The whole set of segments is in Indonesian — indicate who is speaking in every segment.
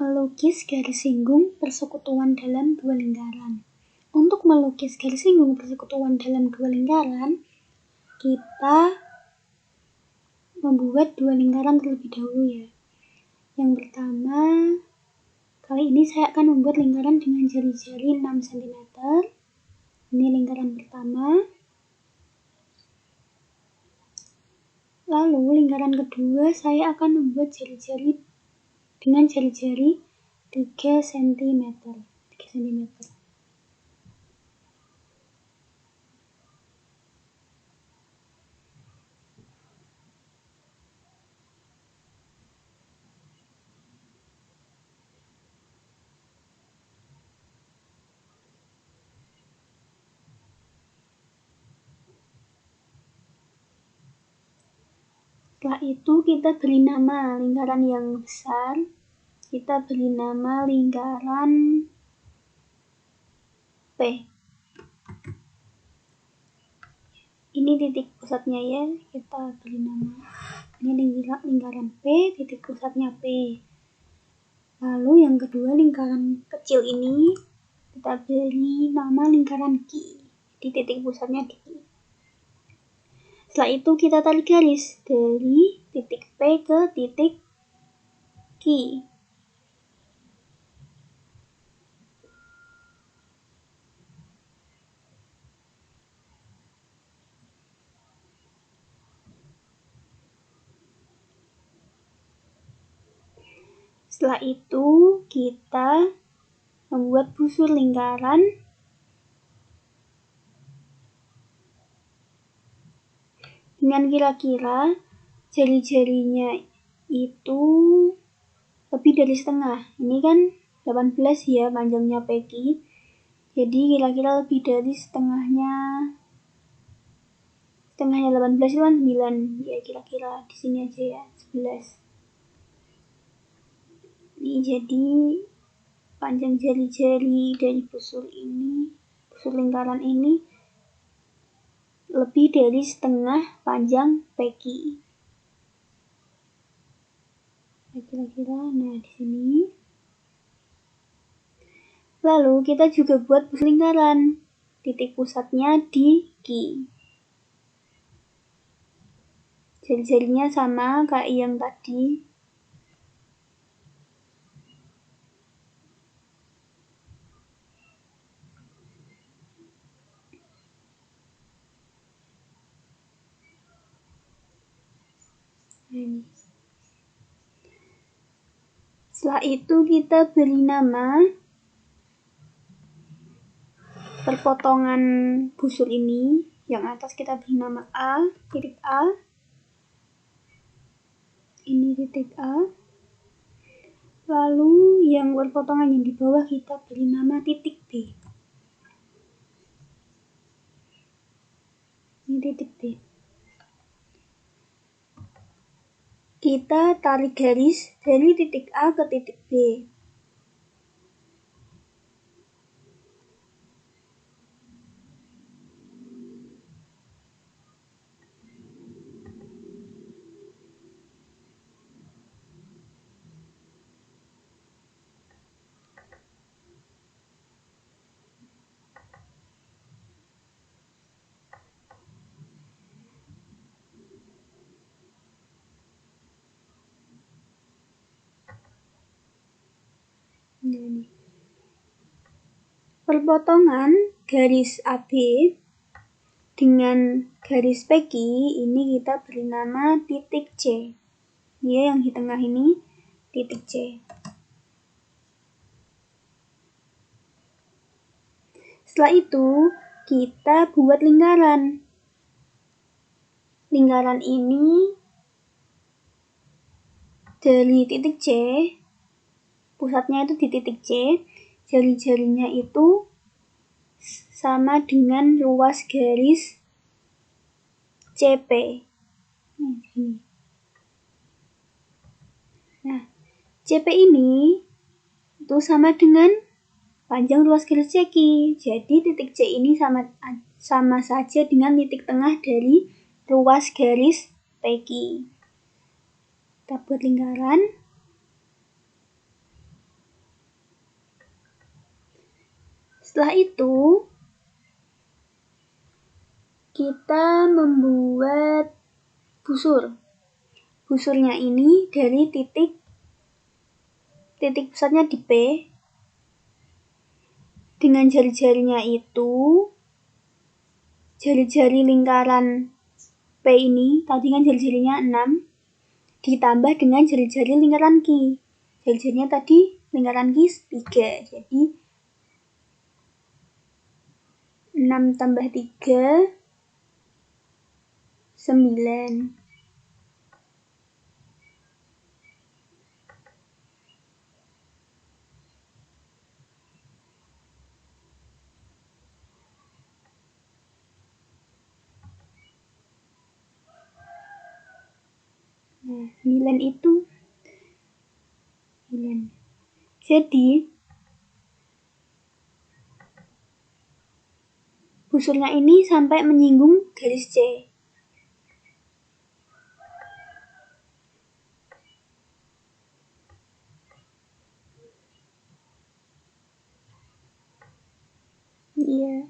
Speaker 1: Melukis garis singgung persekutuan dalam dua lingkaran. Untuk melukis garis singgung persekutuan dalam dua lingkaran, kita membuat dua lingkaran terlebih dahulu ya. Yang pertama, kali ini saya akan membuat lingkaran dengan jari-jari 6 cm. Ini lingkaran pertama. Lalu lingkaran kedua saya akan membuat jari-jari dengan jari-jari 3 cm. Setelah itu kita beri nama lingkaran yang besar. Kita beri nama lingkaran P. Ini titik pusatnya ya, kita beri nama. Ini lingkaran P, titik pusatnya P. Lalu yang kedua lingkaran kecil ini kita beri nama lingkaran Q. Di titik pusatnya di Q. Setelah itu kita tarik garis dari titik P ke titik Q. Setelah itu kita membuat busur lingkaran dengan kira-kira jari-jarinya itu lebih dari setengah. Ini kan 18 ya panjangnya PQ. Jadi kira-kira lebih dari setengahnya 18 itu kan 9. Ya kira-kira di sini aja ya 11. Ini jadi panjang jari-jari dari busur lingkaran ini lebih dari setengah panjang PQ. Kira-kira nah di sini. Lalu kita juga buat busur lingkaran. Titik pusatnya di Q. Jari-jarinya sama kayak yang tadi. Setelah itu kita beri nama perpotongan busur ini. Yang atas kita beri nama A, titik A. Ini titik A. Lalu yang perpotongan yang di bawah kita beri nama titik B. Ini titik B. Kita tarik garis dari titik A ke titik B. Perpotongan garis AB dengan garis PQ ini kita beri nama titik C. Ya, yang di tengah ini titik C. Setelah itu kita buat lingkaran. Lingkaran ini dari titik C, pusatnya itu di titik C, jari-jarinya itu sama dengan ruas garis CP. Nah, CP ini itu sama dengan panjang ruas garis CQ. Jadi titik C ini sama saja dengan titik tengah dari ruas garis PQ. Kita buat lingkaran. Setelah itu kita membuat busur. Busurnya ini dari titik pusatnya di P. Dengan jari-jarinya itu, jari-jari lingkaran P ini, tadi kan jari-jarinya 6, ditambah dengan jari-jari lingkaran Q. Jari-jarinya tadi lingkaran Q 3, jadi 6 tambah 3, 9. Nah, 9 itu 9. Jadi busurnya ini sampai menyinggung garis C. Iya.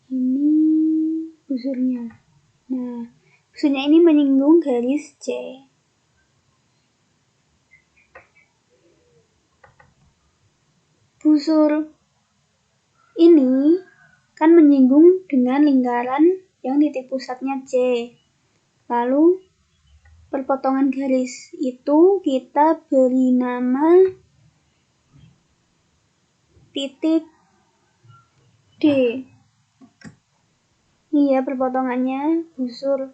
Speaker 1: Ini busurnya. Nah, busurnya ini menyinggung garis C. Busur ini kan menyinggung dengan lingkaran yang titik pusatnya C. Lalu perpotongan garis itu kita beri nama titik D. Ini ya perpotongannya busur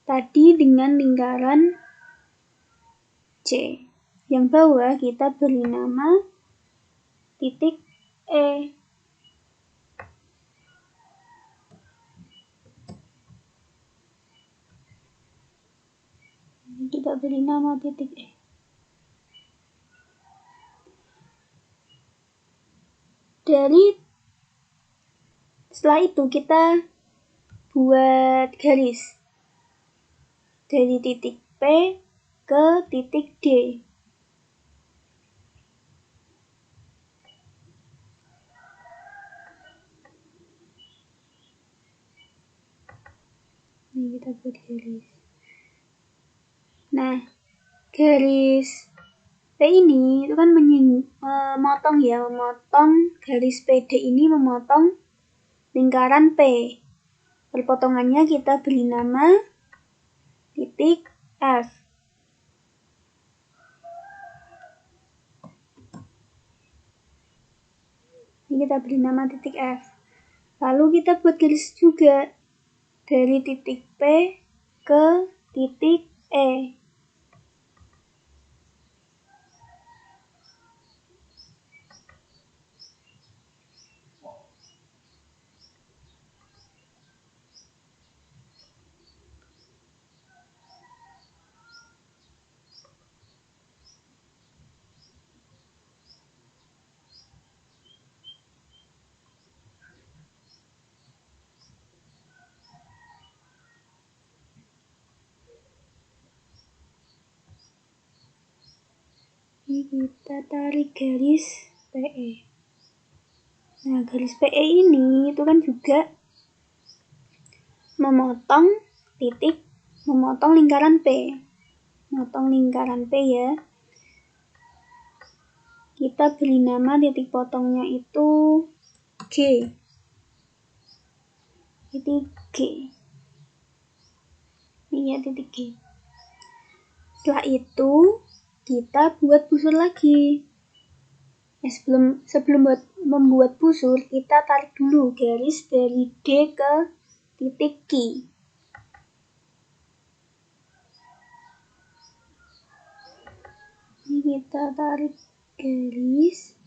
Speaker 1: tadi dengan lingkaran C. Yang bawah kita beri nama titik E. Kita beri nama titik E. Setelah itu kita buat garis dari titik P ke titik D. Ini kita buat garis. Nah, garis P ini itu kan memotong garis PD ini memotong lingkaran P. Perpotongannya kita beri nama titik F. Ini kita beri nama titik F. Lalu kita buat garis juga dari titik P ke titik E. Ini kita tarik garis PE. Nah, garis PE ini itu kan juga memotong lingkaran P. Memotong lingkaran P ya. Kita beri nama titik potongnya itu G. Titik G. Ini ya titik G. Setelah itu kita buat busur lagi. Sebelum membuat busur, kita tarik dulu garis dari D ke titik Q. Ini kita tarik garis.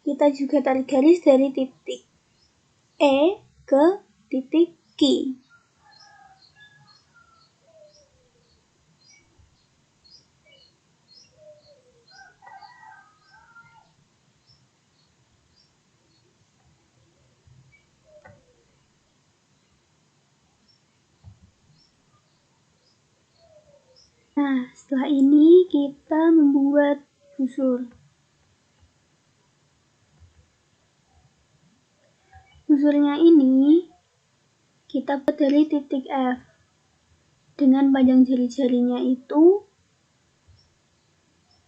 Speaker 1: Kita juga tarik garis dari titik E ke titik Q. Nah, setelah ini kita membuat busur. Busurnya ini kita buat dari titik F dengan panjang jari-jarinya itu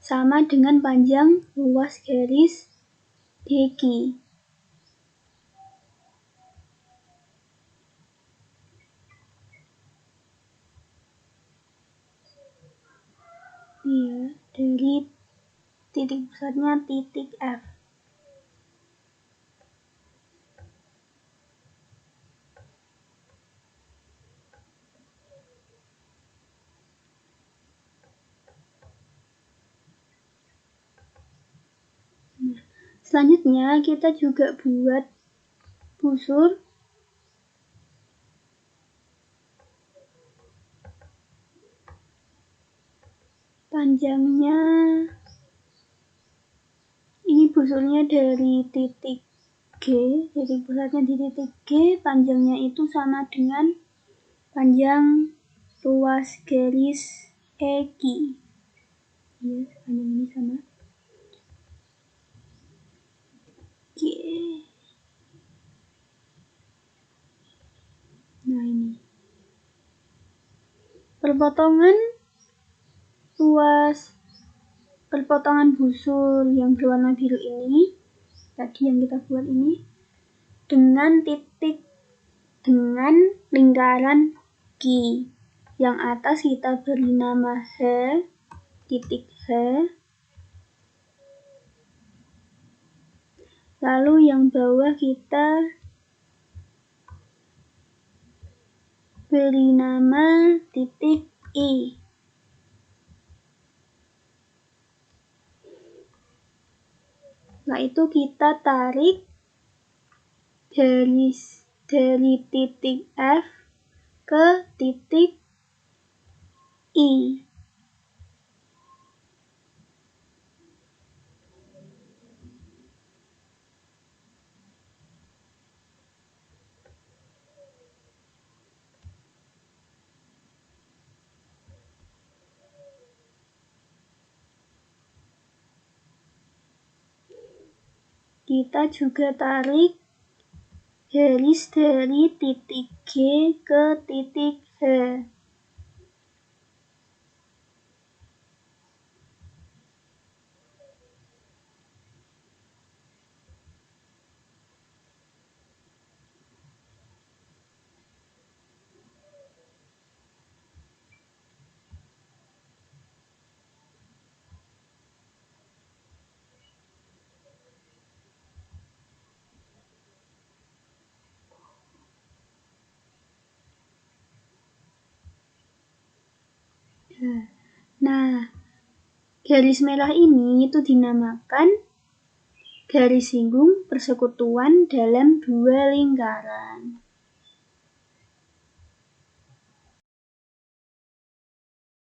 Speaker 1: sama dengan panjang luas garis DQ. Iya, dari titik pusatnya titik F. Nah, selanjutnya kita juga buat busur panjangnya. Ini busurnya dari titik G, titik pusatnya di titik G, panjangnya itu sama dengan panjang luas garis EQ. Ya, panjang ini sama G. Nah, ini perpotongan busur yang berwarna biru ini tadi yang kita buat ini dengan lingkaran Q. Yang atas kita beri nama H, titik H. Lalu yang bawah kita beri nama titik I. Setelah itu kita tarik dari titik F ke titik I. Kita juga tarik garis dari titik G ke titik H. Nah, garis merah ini itu dinamakan garis singgung persekutuan dalam dua lingkaran.